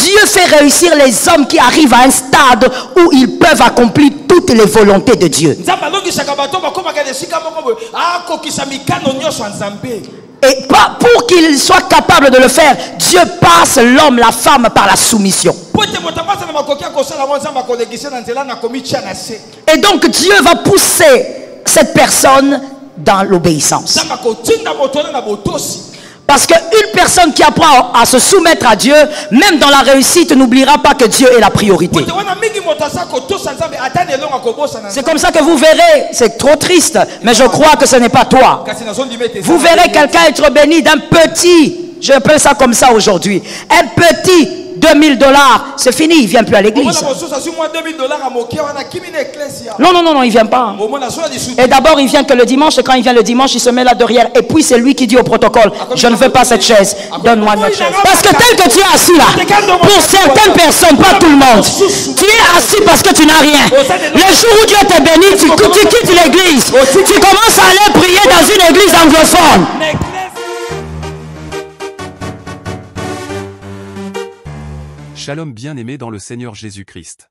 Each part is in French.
Dieu fait réussir les hommes qui arrivent à un stade où ils peuvent accomplir toutes les volontés de Dieu. Et pas pour qu'ils soient capables de le faire, Dieu passe l'homme, la femme par la soumission. Et donc Dieu va pousser cette personne dans l'obéissance. Parce qu'une personne qui apprend à se soumettre à Dieu, même dans la réussite, n'oubliera pas que Dieu est la priorité. C'est comme ça que vous verrez, c'est trop triste, mais je crois que ce n'est pas toi. Vous verrez quelqu'un être béni d'un petit, je appelle ça comme ça aujourd'hui, un petit $2000, c'est fini, il ne vient plus à l'église. Non, non, non, non, il ne vient pas. Et d'abord, il vient que le dimanche, et quand il vient le dimanche, il se met là derrière. Et puis, c'est lui qui dit au protocole, je ne veux pas cette chaise, donne-moi une autre chaise. Parce que tel que tu es assis là, pour certaines personnes, pas tout le monde, tu es assis parce que tu n'as rien. Le jour où Dieu t'a béni, tu quittes l'église. Tu commences à aller prier dans une église anglophone. Shalom bien-aimé dans le Seigneur Jésus-Christ.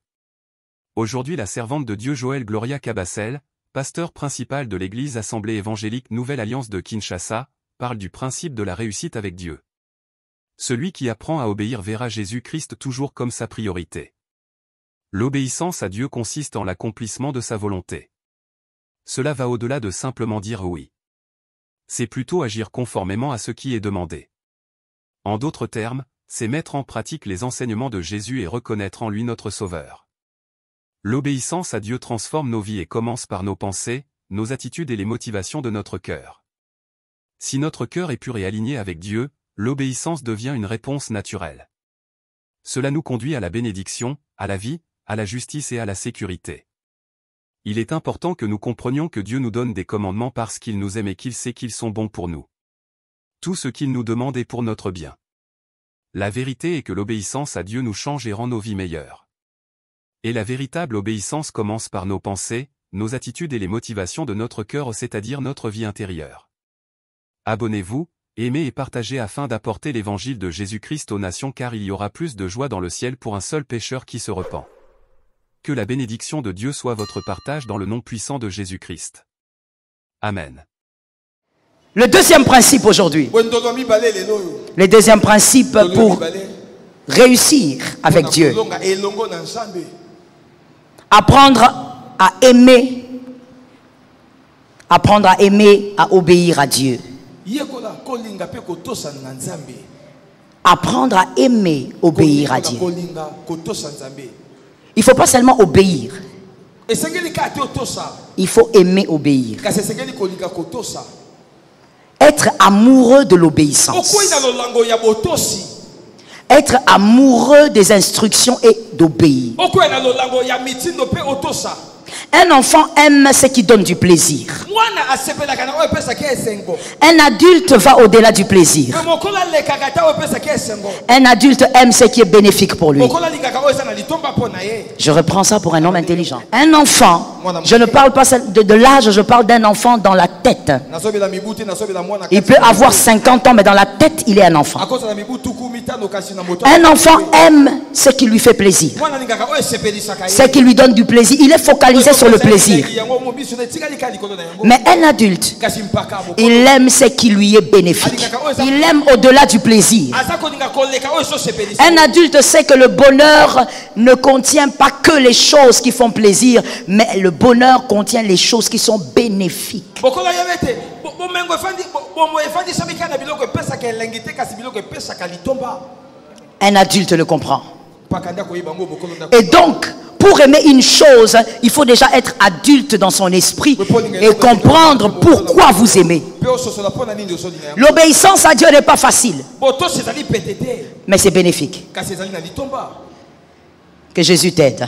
Aujourd'hui la servante de Dieu Joël Gloria Cabassel, pasteur principal de l'église Assemblée évangélique Nouvelle Alliance de Kinshasa, parle du principe de la réussite avec Dieu. Celui qui apprend à obéir verra Jésus-Christ toujours comme sa priorité. L'obéissance à Dieu consiste en l'accomplissement de sa volonté. Cela va au-delà de simplement dire oui. C'est plutôt agir conformément à ce qui est demandé. En d'autres termes, c'est mettre en pratique les enseignements de Jésus et reconnaître en lui notre Sauveur. L'obéissance à Dieu transforme nos vies et commence par nos pensées, nos attitudes et les motivations de notre cœur. Si notre cœur est pur et aligné avec Dieu, l'obéissance devient une réponse naturelle. Cela nous conduit à la bénédiction, à la vie, à la justice et à la sécurité. Il est important que nous comprenions que Dieu nous donne des commandements parce qu'il nous aime et qu'il sait qu'ils sont bons pour nous. Tout ce qu'il nous demande est pour notre bien. La vérité est que l'obéissance à Dieu nous change et rend nos vies meilleures. Et la véritable obéissance commence par nos pensées, nos attitudes et les motivations de notre cœur, c'est-à-dire notre vie intérieure. Abonnez-vous, aimez et partagez afin d'apporter l'évangile de Jésus-Christ aux nations car il y aura plus de joie dans le ciel pour un seul pécheur qui se repent. Que la bénédiction de Dieu soit votre partage dans le nom puissant de Jésus-Christ. Amen. Le deuxième principe aujourd'hui. Le deuxième principe pour réussir avec Dieu. Apprendre à aimer. Apprendre à aimer, à obéir à Dieu. Apprendre à aimer, obéir à Dieu. Il ne faut pas seulement obéir. Il faut aimer, obéir. Être amoureux de l'obéissance. Être amoureux des instructions et d'obéir. Un enfant aime ce qui donne du plaisir. Un adulte va au-delà du plaisir. Un adulte aime ce qui est bénéfique pour lui. Je reprends ça pour un homme intelligent. Un enfant, je ne parle pas de l'âge, je parle d'un enfant dans la tête. Il peut avoir 50 ans, mais dans la tête, il est un enfant. Un enfant aime ce qui lui fait plaisir. Ce qui lui donne du plaisir. Il est focalisé sur le plaisir. Mais un adulte, il aime ce qui lui est bénéfique. Il aime au-delà du plaisir. Un adulte sait que le bonheur ne contient pas que les choses qui font plaisir, mais le bonheur contient les choses qui sont bénéfiques. Un adulte le comprend. Et donc, pour aimer une chose, il faut déjà être adulte dans son esprit et comprendre pourquoi vous aimez. L'obéissance à Dieu n'est pas facile, mais c'est bénéfique. Que Jésus t'aide.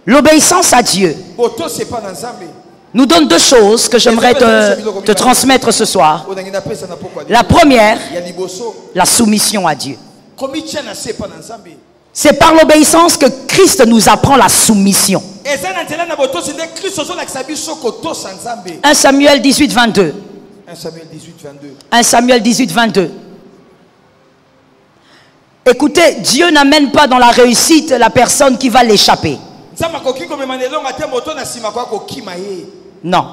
L'obéissance à Dieu nous donne deux choses que j'aimerais te transmettre ce soir. La première, la soumission à Dieu. C'est par l'obéissance que Christ nous apprend la soumission. 1 Samuel 18, 22. 1 Samuel 18, 22. Écoutez, Dieu n'amène pas dans la réussite la personne qui va l'échapper. Non.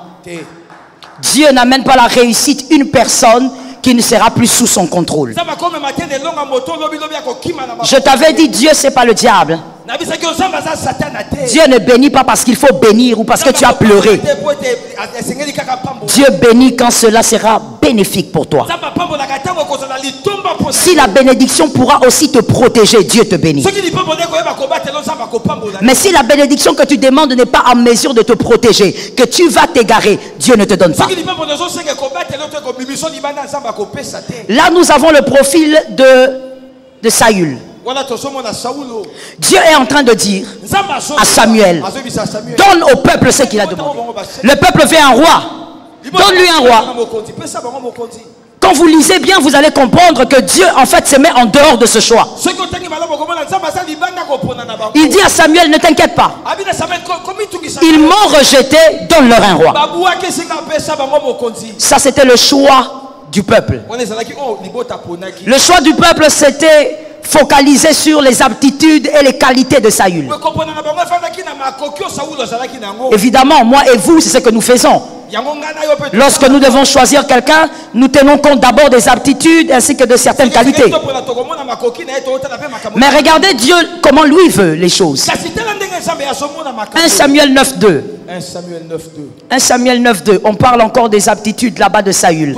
Dieu n'amène pas la réussite une personne qui ne sera plus sous son contrôle. Je t'avais dit, Dieu c'est pas le diable. Dieu ne bénit pas parce qu'il faut bénir ou parce que tu as pleuré. Dieu bénit quand cela sera bénéfique pour toi. Si la bénédiction pourra aussi te protéger, Dieu te bénit. Mais si la bénédiction que tu demandes n'est pas en mesure de te protéger, que tu vas t'égarer, Dieu ne te donne pas. Là, nous avons le profil de Saül. Dieu est en train de dire à Samuel, donne au peuple ce qu'il a demandé. Le peuple veut un roi. Donne-lui un roi. Quand vous lisez bien, vous allez comprendre que Dieu en fait se met en dehors de ce choix. Il dit à Samuel, ne t'inquiète pas. Ils m'ont rejeté, donne-leur un roi. Ça c'était le choix du peuple. Le choix du peuple c'était focalisé sur les aptitudes et les qualités de Saül. Évidemment, moi et vous, c'est ce que nous faisons. Lorsque nous devons choisir quelqu'un, nous tenons compte d'abord des aptitudes ainsi que de certaines qualités. Mais regardez Dieu comment lui veut les choses. 1 Samuel 9.2. 1 Samuel 9.2. On parle encore des aptitudes là-bas de Saül.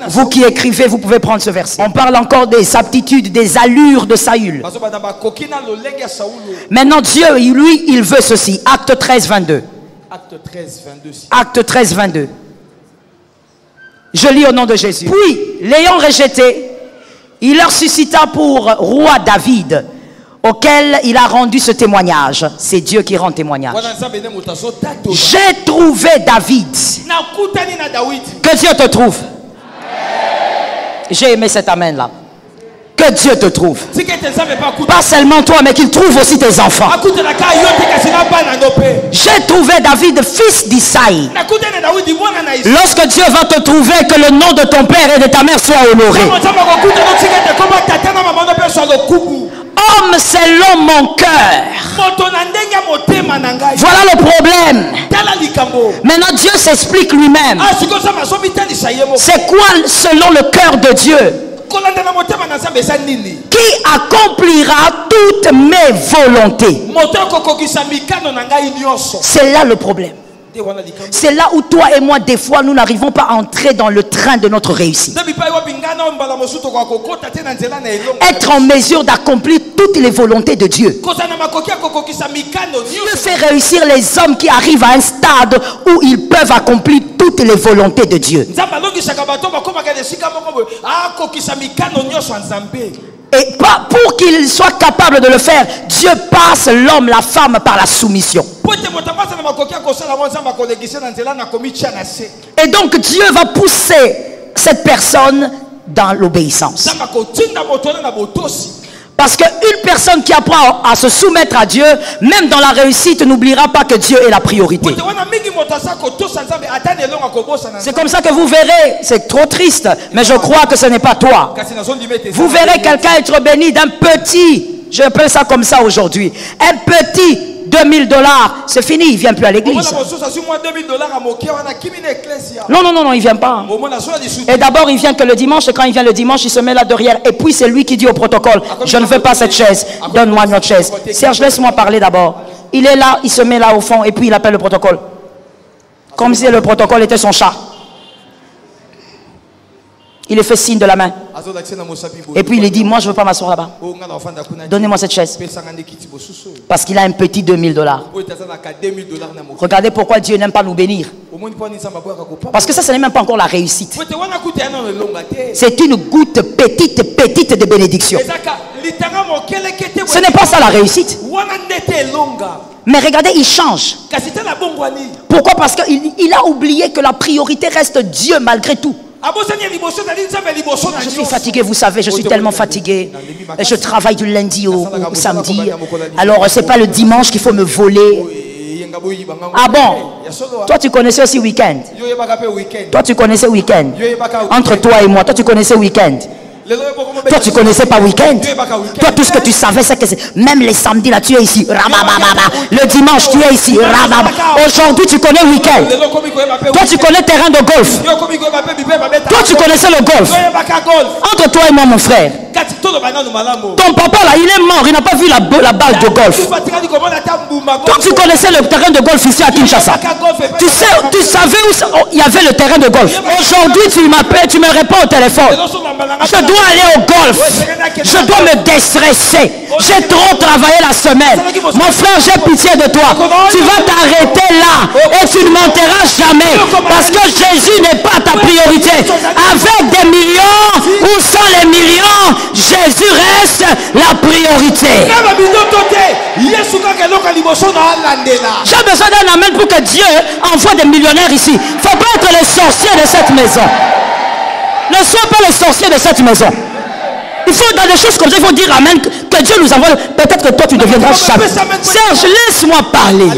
Vous qui écrivez, vous pouvez prendre ce verset. On parle encore des aptitudes, des allures de Saül. Maintenant Dieu, lui, il veut ceci. Acte 13, 22. Acte 13, 22. Je lis au nom de Jésus. Puis, l'ayant rejeté, il leur suscita pour roi David, auquel il a rendu ce témoignage. C'est Dieu qui rend témoignage. J'ai trouvé David. Que Dieu te trouve. J'ai aimé cet amen là. Que Dieu te trouve. Pas seulement toi, mais qu'il trouve aussi tes enfants. J'ai trouvé David, fils d'Isaïe. Lorsque Dieu va te trouver, que le nom de ton père et de ta mère soit honoré. Homme selon mon cœur. Voilà le problème. Maintenant Dieu s'explique lui-même. C'est quoi selon le cœur de Dieu? Qui accomplira toutes mes volontés? C'est là le problème. C'est là où toi et moi, des fois, nous n'arrivons pas à entrer dans le train de notre réussite. Être en mesure d'accomplir toutes les volontés de Dieu. Dieu fait réussir les hommes qui arrivent à un stade où ils peuvent accomplir toutes les volontés de Dieu. Et pour qu'il soit capable de le faire, Dieu passe l'homme, la femme par la soumission. Et donc Dieu va pousser cette personne dans l'obéissance. Parce qu'une personne qui apprend à se soumettre à Dieu, même dans la réussite, n'oubliera pas que Dieu est la priorité. C'est comme ça que vous verrez, c'est trop triste, mais je crois que ce n'est pas toi. Vous verrez quelqu'un être béni d'un petit, je appelle ça comme ça aujourd'hui, un petit $2000, c'est fini, il ne vient plus à l'église. Non, il ne vient pas. Et d'abord, il vient que le dimanche, et quand il vient le dimanche, il se met là derrière. Et puis, c'est lui qui dit au protocole, je ne veux pas cette chaise, donne-moi notre chaise. Serge, laisse-moi parler d'abord. Il est là, il se met là au fond, et puis il appelle le protocole. Comme si le protocole était son chat. Il fait signe de la main. Et puis il lui dit, moi je ne veux pas m'asseoir là-bas. Donnez-moi cette chaise. Parce qu'il a un petit $2000. Regardez pourquoi Dieu n'aime pas nous bénir. Parce que ça, ce n'est même pas encore la réussite. C'est une goutte petite de bénédiction. Ce n'est pas ça la réussite. Mais regardez, il change. Pourquoi? Parce qu'il a oublié que la priorité reste Dieu malgré tout. Je suis fatigué, vous savez, je suis tellement fatigué. Je travaille du lundi au samedi. Alors, c'est pas le dimanche qu'il faut me voler. Ah bon? Toi, tu connaissais aussi week-end. Toi, tu connaissais week-end. Entre toi et moi, toi, tu connaissais week-end. Toi, tu connaissais pas week-end. Toi, tout ce que tu savais, c'est que même les samedis, là, tu es ici. Le dimanche, tu es ici. Aujourd'hui, tu connais week-end. Toi, tu connais terrain de golf. Toi, tu connaissais le golf. Entre toi et moi, mon frère. Ton papa, là, il est mort. Il n'a pas vu la balle de golf. Toi, tu connaissais le terrain de golf ici à Kinshasa. Tu savais où il y avait le terrain de golf. Aujourd'hui, tu m'appelles, tu me réponds au téléphone. Je dois aller au golf. Je dois me déstresser. J'ai trop travaillé la semaine. Mon frère, j'ai pitié de toi. Tu vas t'arrêter là et tu ne monteras jamais. Parce que Jésus n'est pas ta priorité. Avec des millions ou sans les millions, Jésus reste la priorité. J'ai besoin d'un amen pour que Dieu envoie des millionnaires ici. Il ne faut pas être les sorciers de cette maison. Ne sois pas les sorciers de cette maison. Il faut dans des choses comme ça, il faut dire amen, que Dieu nous envoie. Peut-être que toi tu deviendras jamais. Serge, laisse-moi parler.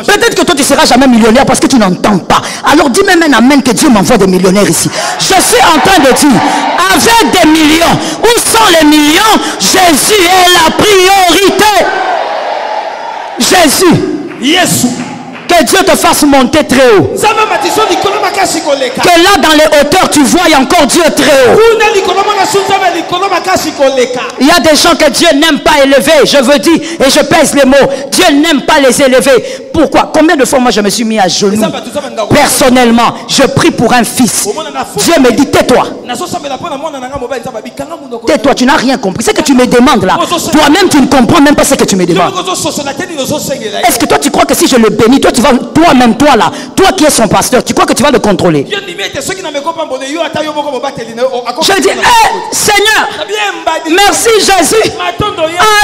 Peut-être que toi tu seras jamais millionnaire parce que tu n'entends pas. Alors dis même un amen que Dieu m'envoie des millionnaires ici. Je suis en train de dire, avec des millions ou sans les millions, Jésus est la priorité. Jésus. Yes. Que Dieu te fasse monter très haut. Que là dans les hauteurs tu vois encore Dieu très haut. Il y a des gens que Dieu n'aime pas élever. Je veux dire, et je pèse les mots, Dieu n'aime pas les élever. Pourquoi? Combien de fois moi je me suis mis à genoux? Personnellement, je prie pour un fils. Dieu me dit tais-toi. Tais-toi, tu n'as rien compris. C'est que tu me demandes là. Toi-même tu ne comprends même pas ce que tu me demandes. Est-ce que toi tu crois que si je le bénis, toi tu vas, toi-même toi là, toi qui es son pasteur, tu crois que tu vas le contrôler? Je dis, hey, Seigneur, merci Jésus.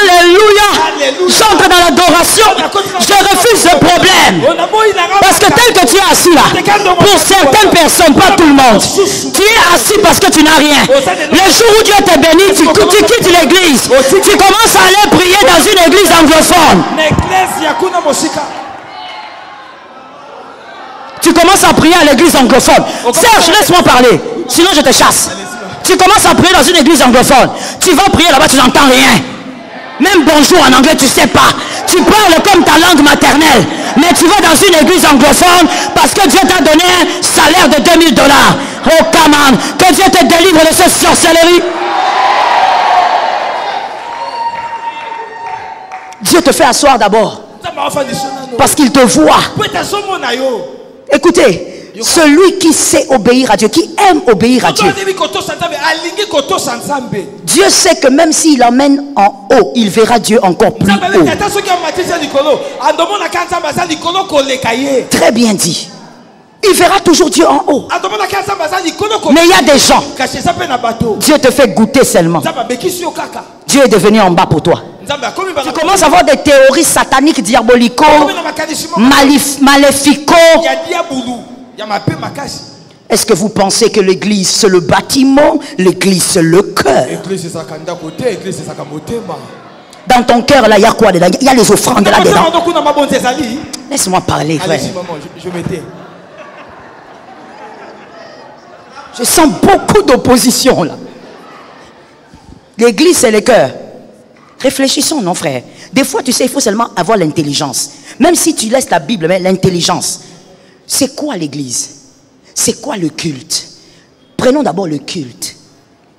Alléluia. J'entre dans l'adoration. Je refuse le problème. Parce que tel que tu es assis là, pour certaines personnes, pas tout le monde, tu es assis parce que tu n'as rien. Le jour où Dieu te bénit, tu quittes l'église. Tu commences à aller prier dans une église anglophone. Tu commences à prier à l'église anglophone. Serge, laisse-moi parler. Sinon je te chasse. Tu commences à prier dans une église anglophone. Tu vas prier là-bas, tu n'entends rien. Même bonjour en anglais, tu ne sais pas. Tu parles comme ta langue maternelle. Mais tu vas dans une église anglophone parce que Dieu t'a donné un salaire de $2000. Oh, come on. Que Dieu te délivre de cette sorcellerie. Dieu te fait asseoir d'abord. Parce qu'il te voit. Écoutez, celui qui sait obéir à Dieu, qui aime obéir à Dieu, Dieu sait que même s'il emmène en haut, il verra Dieu encore plus haut. Très bien dit. Il verra toujours Dieu en haut. Mais il y a des gens, Dieu te fait goûter seulement. Dieu est devenu en bas pour toi. Tu commences à avoir des théories sataniques, diabolico, maléfico. Est-ce que vous pensez que l'église c'est le bâtiment? L'église c'est le cœur. Dans ton cœur là, il y a quoi dedans? Il y a les offrandes là dedans. Laisse-moi parler, frère. Je sens beaucoup d'opposition là. L'église c'est le cœur. Réfléchissons, non frère. Des fois, tu sais, il faut seulement avoir l'intelligence. Même si tu laisses la Bible, mais l'intelligence. C'est quoi l'église? C'est quoi le culte? Prenons d'abord le culte.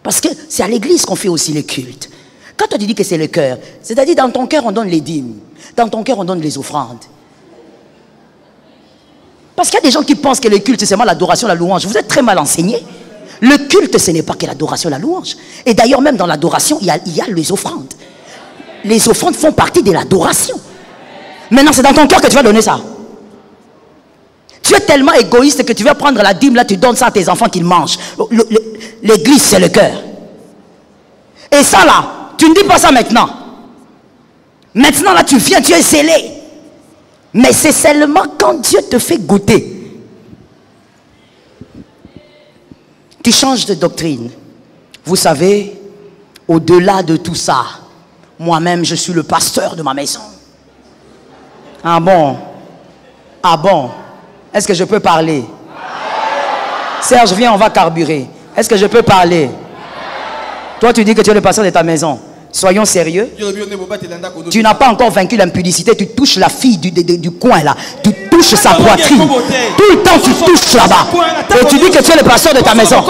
Parce que c'est à l'église qu'on fait aussi le culte. Quand tu dis que c'est le cœur, c'est-à-dire dans ton cœur, on donne les dîmes. Dans ton cœur, on donne les offrandes. Parce qu'il y a des gens qui pensent que le culte, c'est seulement l'adoration, la louange. Vous êtes très mal enseignés. Le culte, ce n'est pas que l'adoration, la louange. Et d'ailleurs, même dans l'adoration, il y a les offrandes. Les offrandes font partie de l'adoration. Maintenant, c'est dans ton cœur que tu vas donner ça. Tu es tellement égoïste que tu vas prendre la dîme, là, tu donnes ça à tes enfants qu'ils mangent. L'église, c'est le cœur. Et ça, là, tu ne dis pas ça maintenant. Maintenant, là, tu viens, tu es scellé. Mais c'est seulement quand Dieu te fait goûter. Tu changes de doctrine. Vous savez, au-delà de tout ça, moi-même, je suis le pasteur de ma maison. Ah bon? Ah bon? Est-ce que je peux parler? Serge, viens, on va carburer. Est-ce que je peux parler? Toi, tu dis que tu es le pasteur de ta maison. Soyons sérieux. Tu n'as pas encore vaincu l'impudicité. Tu touches la fille du coin là. Tu touches sa poitrine. Tout le temps, tu touches là-bas. Et tu dis que tu es le pasteur de ta maison.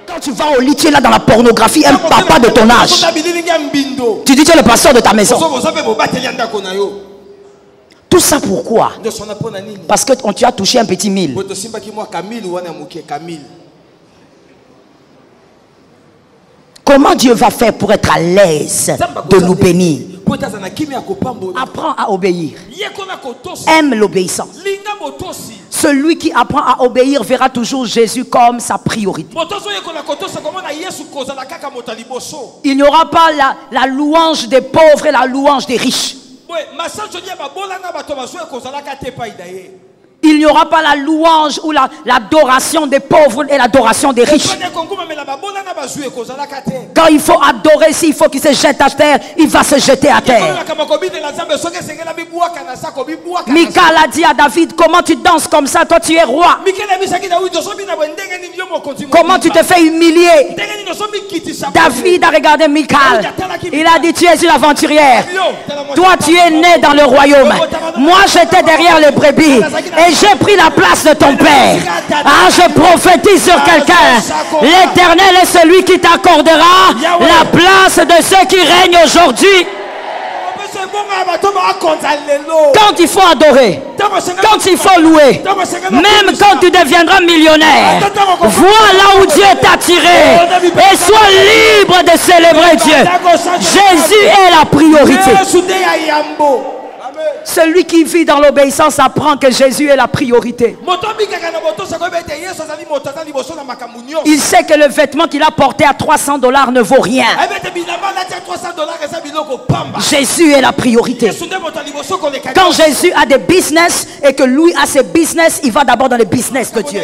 Quand tu vas au lit, tu es là dans la pornographie. Un papa de ton âge. Tu dis que tu es le pasteur de ta maison. Tout ça pourquoi? Parce que tu as touché un petit mille. Comment Dieu va faire pour être à l'aise de nous bénir? Apprends à obéir. Aime l'obéissance. Celui qui apprend à obéir verra toujours Jésus comme sa priorité. Il n'y aura pas la louange des pauvres et la louange des riches. Il n'y aura pas la louange ou l'adoration des pauvres et l'adoration des riches. Quand il faut adorer, s'il faut qu'il se jette à terre, il va se jeter à terre. Michal a dit à David, comment tu danses comme ça, toi tu es roi? Comment tu te fais humilier? David a regardé Michal. Il a dit, tu es une aventurière. Toi tu es né dans le royaume. Moi j'étais derrière les brebis. Et j'ai pris la place de ton père. Ah, je prophétise sur quelqu'un. L'Éternel est celui qui t'accordera la place de ceux qui règnent aujourd'hui. Quand il faut adorer, quand il faut louer, même quand tu deviendras millionnaire, vois là où Dieu t'a tiré et sois libre de célébrer Dieu. Jésus est la priorité. Celui qui vit dans l'obéissance apprend que Jésus est la priorité. Il sait que le vêtement qu'il a porté à $300 ne vaut rien. Jésus est la priorité. Quand Jésus a des business et que lui a ses business, il va d'abord dans les business de Dieu.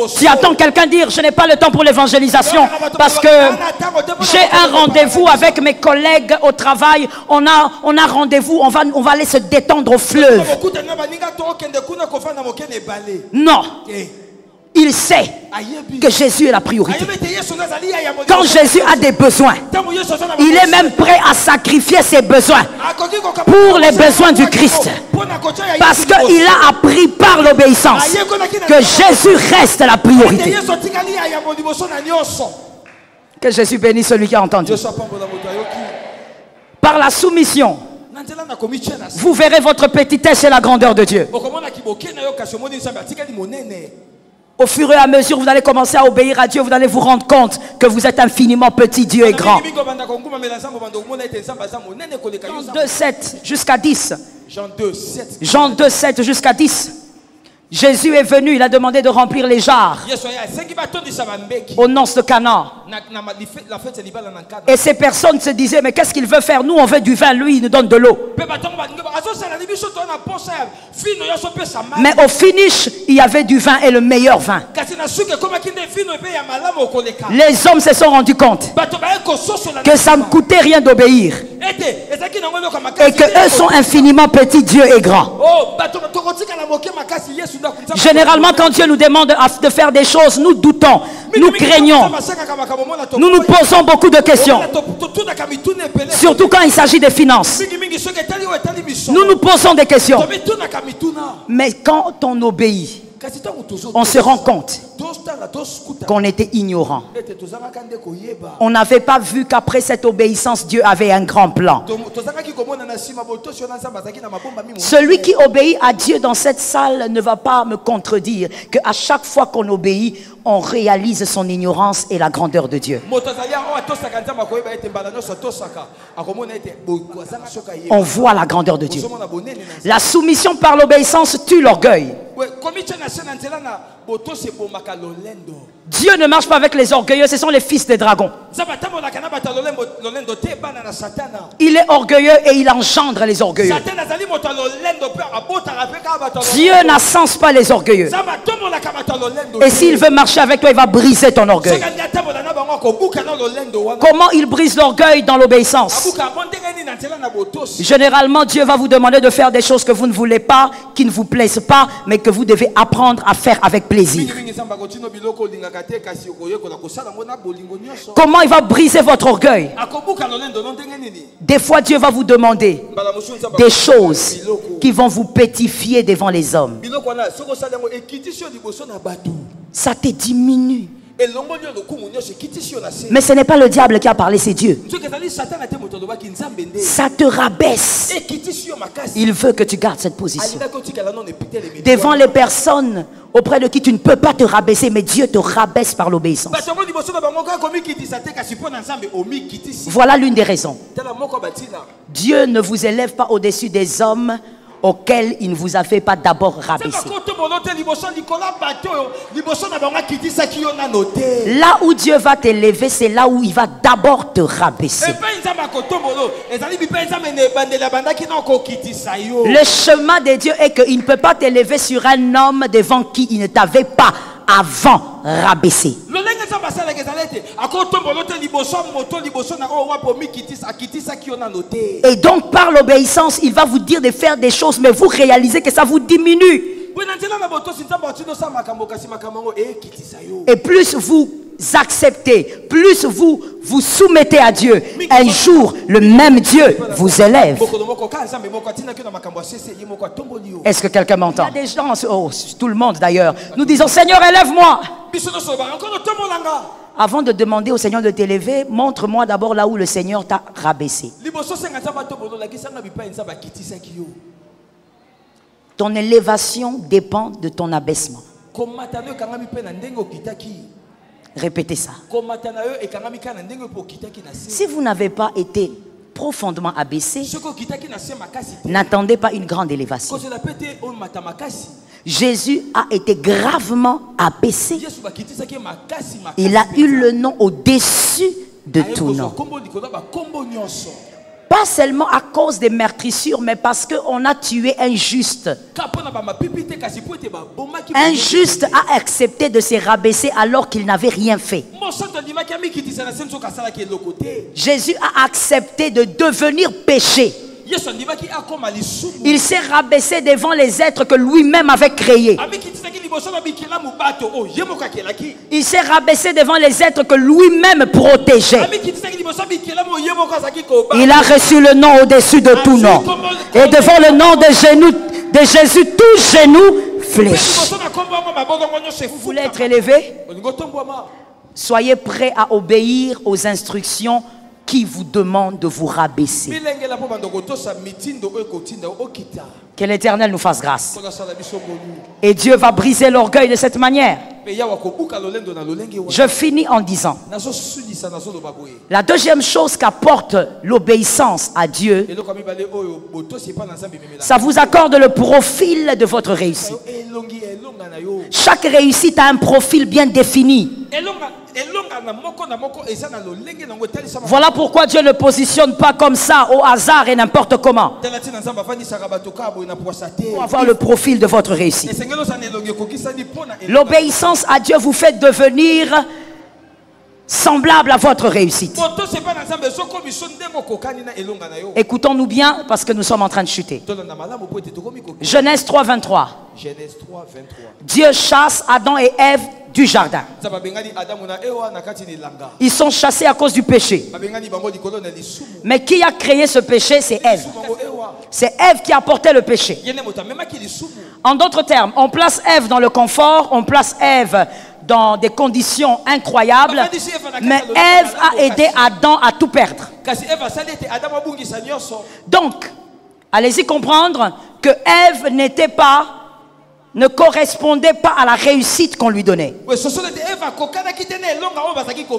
Si attends quelqu'un dire, je n'ai pas le temps pour l'évangélisation parce que j'ai un rendez-vous avec mes collègues au travail, on a rendez-vous, on va aller se détendre au fleuve. Non. Il sait que Jésus est la priorité. Quand Jésus a des besoins, il est même prêt à sacrifier ses besoins pour les besoins du Christ. Parce qu'il a appris par l'obéissance que Jésus reste la priorité. Que Jésus bénisse celui qui a entendu. Par la soumission, vous verrez votre petitesse et la grandeur de Dieu. Au fur et à mesure, vous allez commencer à obéir à Dieu, vous allez vous rendre compte que vous êtes infiniment petit, Dieu est grand. Jean 2, 7 jusqu'à 10. Jean 2, 7 jusqu'à 10. Jésus est venu, il a demandé de remplir les jarres aux noces de Cana. Et ces personnes se disaient, mais qu'est-ce qu'il veut faire? Nous on veut du vin, lui il nous donne de l'eau. Mais au finish, il y avait du vin et le meilleur vin. Les hommes se sont rendus compte que ça ne coûtait rien d'obéir et que eux sont infiniment petits, Dieu est grand. Généralement, quand Dieu nous demande de faire des choses, nous doutons, nous craignons, nous nous posons beaucoup de questions. Surtout quand il s'agit des finances. Nous nous posons des questions. Mais quand on obéit, on se rend compte qu'on était ignorant. On n'avait pas vu qu'après cette obéissance, Dieu avait un grand plan. Celui qui obéit à Dieu dans cette salle ne va pas me contredire qu'à chaque fois qu'on obéit, on réalise son ignorance et la grandeur de Dieu. On voit la grandeur de Dieu. La soumission par l'obéissance tue l'orgueil. Dieu ne marche pas avec les orgueilleux, ce sont les fils des dragons. Il est orgueilleux et il engendre les orgueilleux. Dieu n'ascense pas les orgueilleux. Et s'il veut marcher avec toi, il va briser ton orgueil. Comment ils brisent l'orgueil dans l'obéissance? Généralement, Dieu va vous demander de faire des choses que vous ne voulez pas, qui ne vous plaisent pas, mais que vous devez apprendre à faire avec plaisir. Comment il va briser votre orgueil? Des fois, Dieu va vous demander des choses qui vont vous pétrifier devant les hommes. Ça te diminue. Mais ce n'est pas le diable qui a parlé, c'est Dieu. Ça te rabaisse. Il veut que tu gardes cette position. Devant les personnes auprès de qui tu ne peux pas te rabaisser, mais Dieu te rabaisse par l'obéissance. Voilà l'une des raisons. Dieu ne vous élève pas au-dessus des hommes auquel il ne vous avait pas d'abord rabaissé. Là où Dieu va t'élever, c'est là où il va d'abord te rabaisser. Le chemin de Dieu est qu'il ne peut pas t'élever sur un homme devant qui il ne t'avait pas avant rabaissé. Et donc par l'obéissance, il va vous dire de faire des choses, mais vous réalisez que ça vous diminue. Et plus vous acceptez, plus vous vous soumettez à Dieu, un jour le même Dieu vous élève. Est-ce que quelqu'un m'entend? Il y a des gens, oh, tout le monde d'ailleurs, nous disons Seigneur élève-moi. Avant de demander au Seigneur de t'élever, montre-moi d'abord là où le Seigneur t'a rabaissé. Ton élévation dépend de ton abaissement. Répétez ça. Si vous n'avez pas été profondément abaissé, n'attendez pas une grande élévation. Jésus a été gravement abaissé. Il a eu le nom au-dessus de tout nom. Pas seulement à cause des meurtrissures, mais parce qu'on a tué un juste. Un juste a accepté de se rabaisser alors qu'il n'avait rien fait. Jésus a accepté de devenir péché. Il s'est rabaissé devant les êtres que lui-même avait créés. Il s'est rabaissé devant les êtres que lui-même protégeait. Il a reçu le nom au-dessus de tout nom. Et devant le nom de Jésus, tout genou fléchit. Vous voulez être élevé? Soyez prêts à obéir aux instructions qui vous demandent de vous rabaisser. Que l'Éternel nous fasse grâce. Et Dieu va briser l'orgueil de cette manière. Je finis en disant, la deuxième chose qu'apporte l'obéissance à Dieu, ça vous accorde le profil de votre réussite. Chaque réussite a un profil bien défini. Voilà pourquoi Dieu ne positionne pas comme ça au hasard et n'importe comment pour avoir le profil de votre réussite. L'obéissance à Dieu vous fait devenir semblable à votre réussite. Écoutons-nous bien parce que nous sommes en train de chuter. Genèse 3, 23. Dieu chasse Adam et Ève du jardin. Ils sont chassés à cause du péché. Mais qui a créé ce péché? C'est Ève. C'est Ève qui a apporté le péché. En d'autres termes, on place Ève dans le confort, on place Ève dans des conditions incroyables, mais Ève a aidé Adam à tout perdre. Donc, allez-y comprendre que Ève ne correspondait pas à la réussite qu'on lui donnait.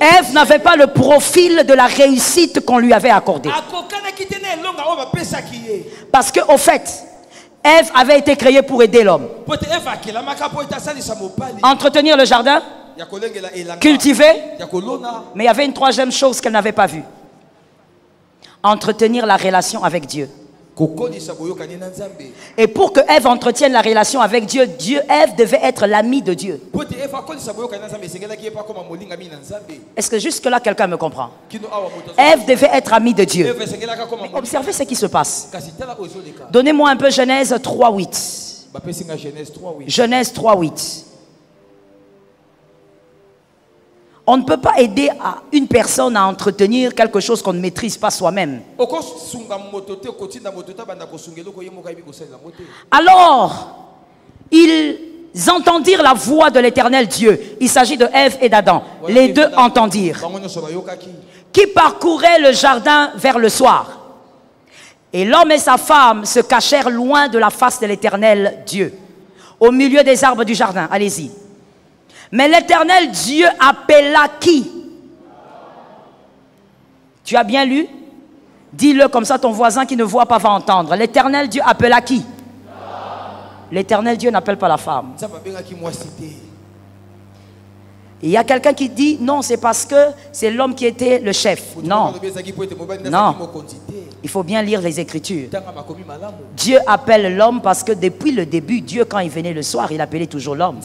Ève n'avait pas le profil de la réussite qu'on lui avait accordé. Parce qu'au fait, Ève avait été créée pour aider l'homme. Entretenir le jardin, cultiver, mais il y avait une troisième chose qu'elle n'avait pas vue. Entretenir la relation avec Dieu. Et pour que Ève entretienne la relation avec Dieu, Ève devait être l'amie de Dieu. Est-ce que jusque-là quelqu'un me comprend? Ève devait être amie de Dieu. Mais observez ce qui se passe. Donnez-moi un peu Genèse 3:8. Genèse 3:8. On ne peut pas aider une personne à entretenir quelque chose qu'on ne maîtrise pas soi-même. Alors, ils entendirent la voix de l'Éternel Dieu. Il s'agit de Ève et d'Adam. Les deux entendirent. Qui parcouraient le jardin vers le soir. Et l'homme et sa femme se cachèrent loin de la face de l'Éternel Dieu, au milieu des arbres du jardin. Allez-y. Mais l'Éternel Dieu appela qui? Tu as bien lu? Dis-le comme ça, ton voisin qui ne voit pas va entendre. L'Éternel Dieu appela qui? L'Éternel Dieu n'appelle pas la femme. Il y a quelqu'un qui dit non, c'est parce que c'est l'homme qui était le chef. Non. Non. Il faut bien lire les Écritures. Dieu appelle l'homme parce que depuis le début, Dieu, quand il venait le soir, il appelait toujours l'homme.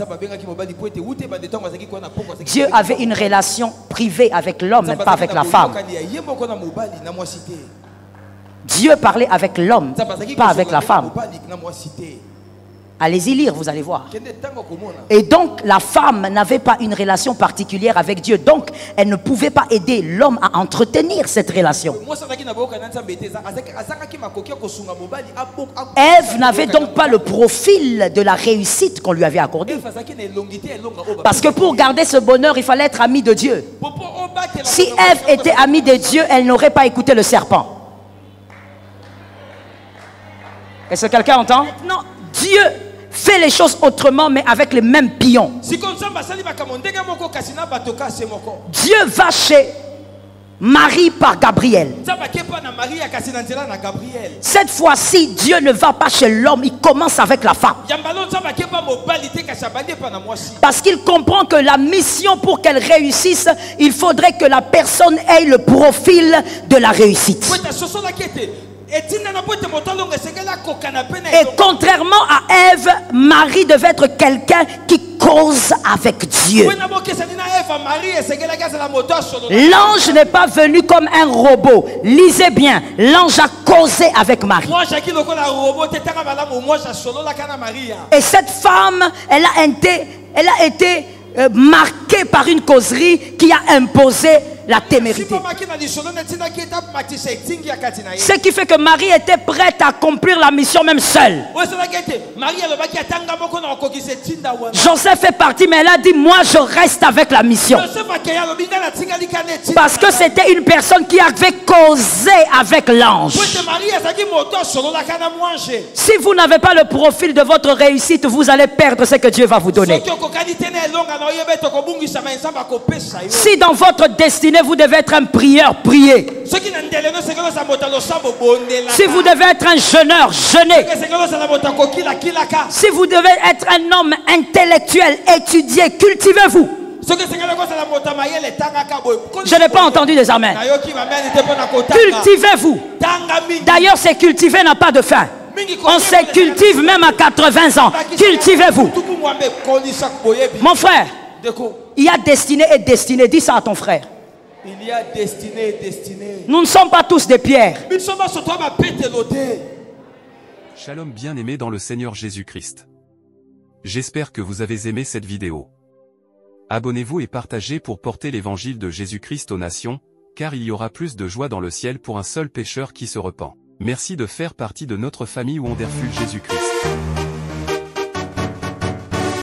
Dieu avait une relation privée avec l'homme, mais pas avec la femme. Dieu parlait avec l'homme, pas avec la femme. Allez-y lire, vous allez voir. Et donc, la femme n'avait pas une relation particulière avec Dieu. Donc, elle ne pouvait pas aider l'homme à entretenir cette relation. Ève n'avait donc pas le profil de la réussite qu'on lui avait accordé. Parce que pour garder ce bonheur, il fallait être ami de Dieu. Si Ève était amie de Dieu, elle n'aurait pas écouté le serpent. Est-ce que quelqu'un entend? Non, Dieu fait les choses autrement, mais avec les mêmes pions. Dieu va chez Marie par Gabriel. Cette fois-ci, Dieu ne va pas chez l'homme, il commence avec la femme. Parce qu'il comprend que la mission, pour qu'elle réussisse, il faudrait que la personne ait le profil de la réussite. Et contrairement à Ève, Marie devait être quelqu'un qui cause avec Dieu. L'ange n'est pas venu comme un robot. Lisez bien, l'ange a causé avec Marie. Et cette femme, elle a été marquée par une causerie qui a imposé la témérité. Ce qui fait que Marie était prête à accomplir la mission même seule. Joseph fait partie, mais elle a dit, moi je reste avec la mission. Parce que c'était une personne qui avait causé avec l'ange. Si vous n'avez pas le profil de votre réussite, vous allez perdre ce que Dieu va vous donner. Si dans votre destinée vous devez être un prieur, priez. Si vous devez être un jeûneur, jeûnez. Si vous devez être un homme intellectuel, étudiez, cultivez-vous. Je n'ai pas entendu des amens. Cultivez-vous. D'ailleurs, c'est cultiver n'a pas de fin. On se cultive même à 80 ans. Cultivez-vous. Mon frère, il y a destinée et destinée. Dis ça à ton frère. Il y a destinée et destinée. Nous ne sommes pas tous des pierres. Shalom bien-aimés dans le Seigneur Jésus-Christ. J'espère que vous avez aimé cette vidéo. Abonnez-vous et partagez pour porter l'évangile de Jésus-Christ aux nations, car il y aura plus de joie dans le ciel pour un seul pécheur qui se repent. Merci de faire partie de notre famille Wonderful Jésus-Christ.